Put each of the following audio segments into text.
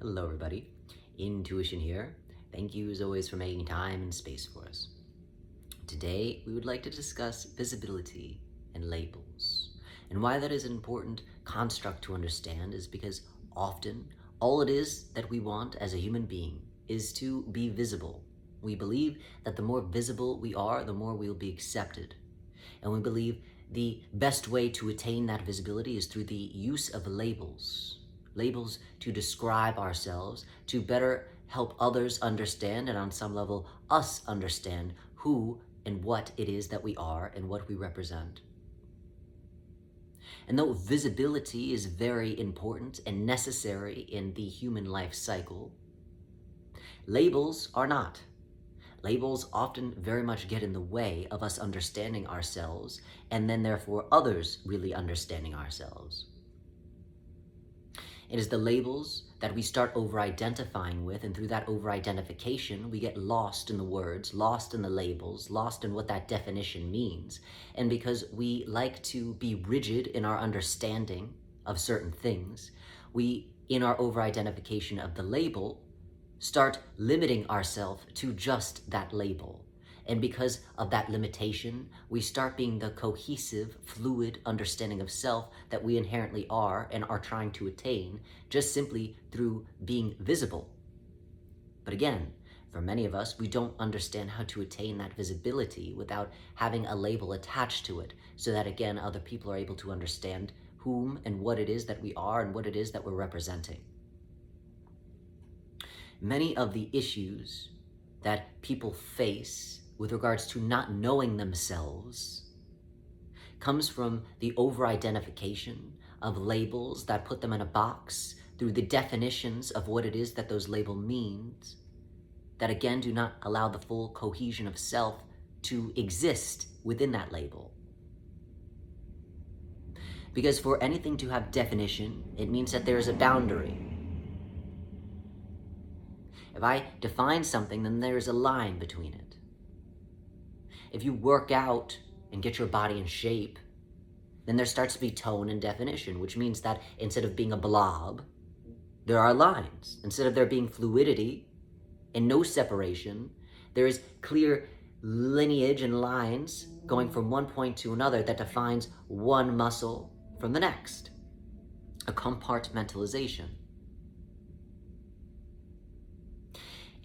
Hello everybody, Intuition here. Thank you as always for making time and space for us. Today we would like to discuss visibility and labels. And why that is an important construct to understand is because often all it is that we want as a human being is to be visible. We believe that the more visible we are, the more we'll be accepted. And we believe the best way to attain that visibility is through the use of labels. Labels to describe ourselves, to better help others understand, and on some level, us understand who and what it is that we are and what we represent. And though visibility is very important and necessary in the human life cycle, labels are not. Labels often very much get in the way of us understanding ourselves, and then therefore others really understanding ourselves. It is the labels that we start over-identifying with, and through that over-identification, we get lost in the words, lost in the labels, lost in what that definition means. And because we like to be rigid in our understanding of certain things, we, in our over-identification of the label, start limiting ourselves to just that label. And because of that limitation, we start being the cohesive, fluid understanding of self that we inherently are and are trying to attain just simply through being visible. But again, for many of us, we don't understand how to attain that visibility without having a label attached to it, so that again, other people are able to understand whom and what it is that we are and what it is that we're representing. Many of the issues that people face with regards to not knowing themselves comes from the over-identification of labels that put them in a box through the definitions of what it is that those labels means, that again do not allow the full cohesion of self to exist within that label. Because for anything to have definition, it means that there is a boundary. If I define something, then there's a line between it. If you work out and get your body in shape, then there starts to be tone and definition, which means that instead of being a blob, there are lines. Instead of there being fluidity and no separation, there is clear lineage and lines going from one point to another that defines one muscle from the next. A compartmentalization.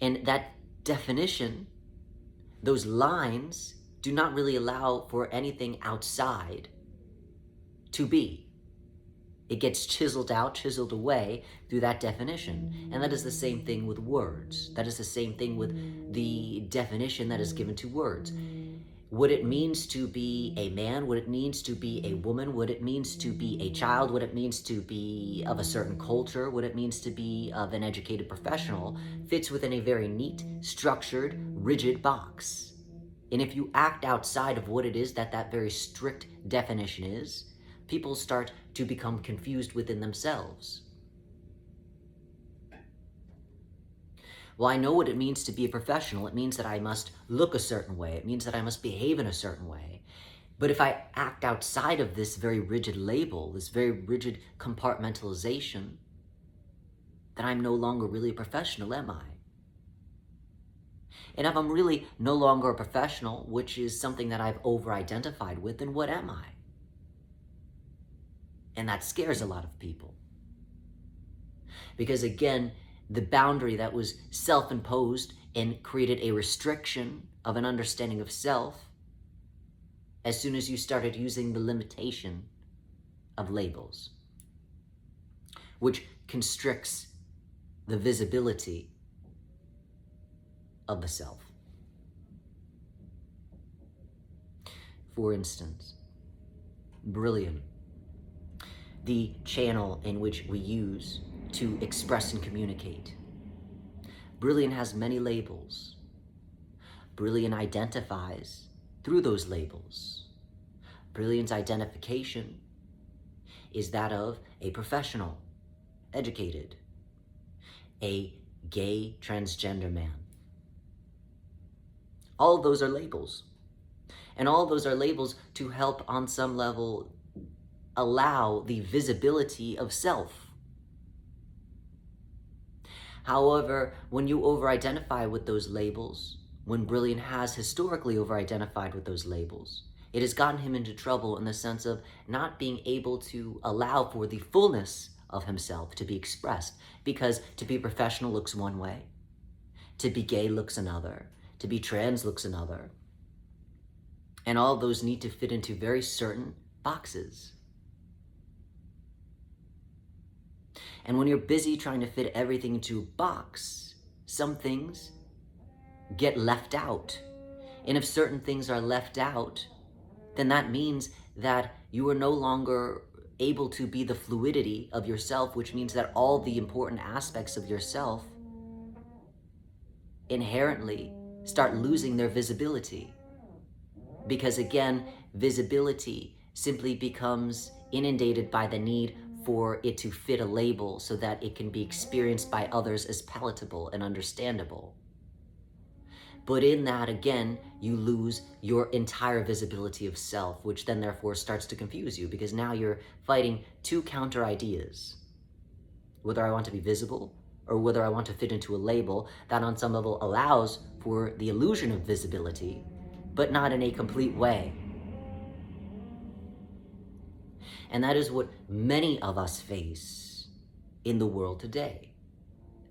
And that definition, those lines, do not really allow for anything outside to be. It gets chiseled out, chiseled away through that definition. And that is the same thing with words. That is the same thing with the definition that is given to words. What it means to be a man, what it means to be a woman, what it means to be a child, what it means to be of a certain culture, what it means to be of an educated professional, fits within a very neat, structured, rigid box. And if you act outside of what it is that that very strict definition is, people start to become confused within themselves. Well, I know what it means to be a professional. It means that I must look a certain way. It means that I must behave in a certain way. But if I act outside of this very rigid label, this very rigid compartmentalization, then I'm no longer really a professional, am I? And if I'm really no longer a professional, which is something that I've over-identified with, then what am I? And that scares a lot of people. Because again, the boundary that was self-imposed and created a restriction of an understanding of self, as soon as you started using the limitation of labels, which constricts the visibility of the self. For instance, Brilliant, the channel in which we use to express and communicate. Brilliant has many labels. Brilliant identifies through those labels. Brilliant's identification is that of a professional, educated, a gay transgender man. All of those are labels. And all of those are labels to help on some level allow the visibility of self. However, when you over-identify with those labels, when Brilliant has historically over-identified with those labels, it has gotten him into trouble in the sense of not being able to allow for the fullness of himself to be expressed. Because to be professional looks one way, to be gay looks another, to be trans looks another. And all of those need to fit into very certain boxes. And when you're busy trying to fit everything into a box, some things get left out. And if certain things are left out, then that means that you are no longer able to be the fluidity of yourself, which means that all the important aspects of yourself inherently start losing their visibility. Because again, visibility simply becomes inundated by the need for it to fit a label so that it can be experienced by others as palatable and understandable. But in that, again, you lose your entire visibility of self, which then therefore starts to confuse you, because now you're fighting two counter ideas. Whether I want to be visible or whether I want to fit into a label that on some level allows for the illusion of visibility, but not in a complete way. And that is what many of us face in the world today.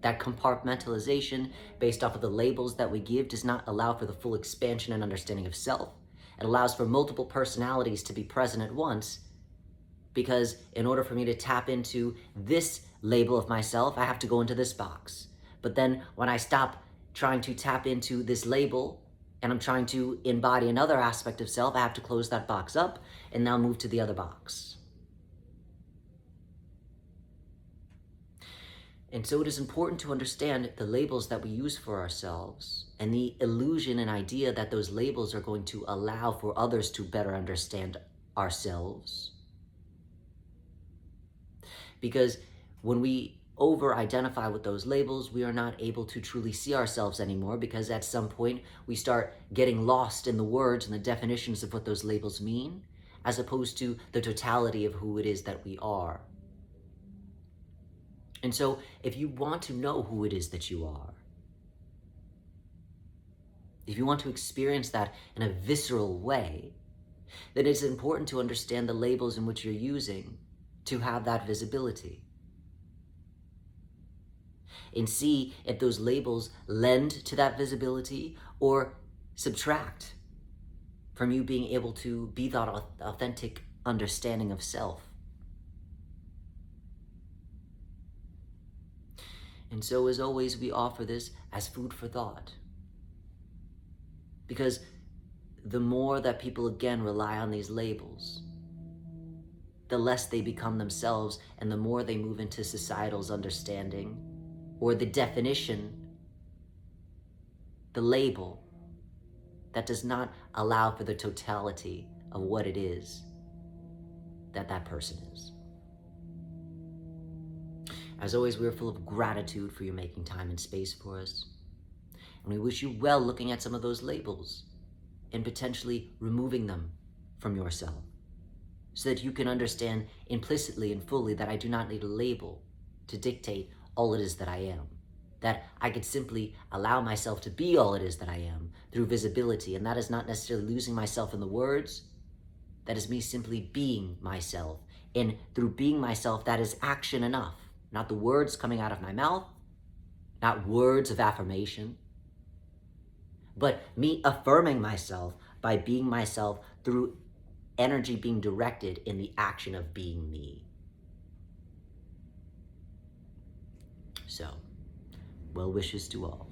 That compartmentalization based off of the labels that we give does not allow for the full expansion and understanding of self. It allows for multiple personalities to be present at once, because in order for me to tap into this label of myself, I have to go into this box. But then when I stop trying to tap into this label and I'm trying to embody another aspect of self, I have to close that box up and now move to the other box. And so it is important to understand the labels that we use for ourselves and the illusion and idea that those labels are going to allow for others to better understand ourselves. Because when we over-identify with those labels, we are not able to truly see ourselves anymore, because at some point we start getting lost in the words and the definitions of what those labels mean, as opposed to the totality of who it is that we are. And so if you want to know who it is that you are, if you want to experience that in a visceral way, then it's important to understand the labels in which you're using to have that visibility. And see if those labels lend to that visibility or subtract from you being able to be that authentic understanding of self. And so, as always, we offer this as food for thought. Because the more that people, again, rely on these labels, the less they become themselves, and the more they move into societal's understanding, or the definition, the label, that does not allow for the totality of what it is that that person is. As always, we're full of gratitude for you making time and space for us. And we wish you well looking at some of those labels and potentially removing them from yourself, so that you can understand implicitly and fully that I do not need a label to dictate all it is that I am. That I could simply allow myself to be all it is that I am through visibility. And that is not necessarily losing myself in the words. That is me simply being myself. And through being myself, that is action enough. Not the words coming out of my mouth, not words of affirmation, but me affirming myself by being myself through energy being directed in the action of being me. So, well wishes to all.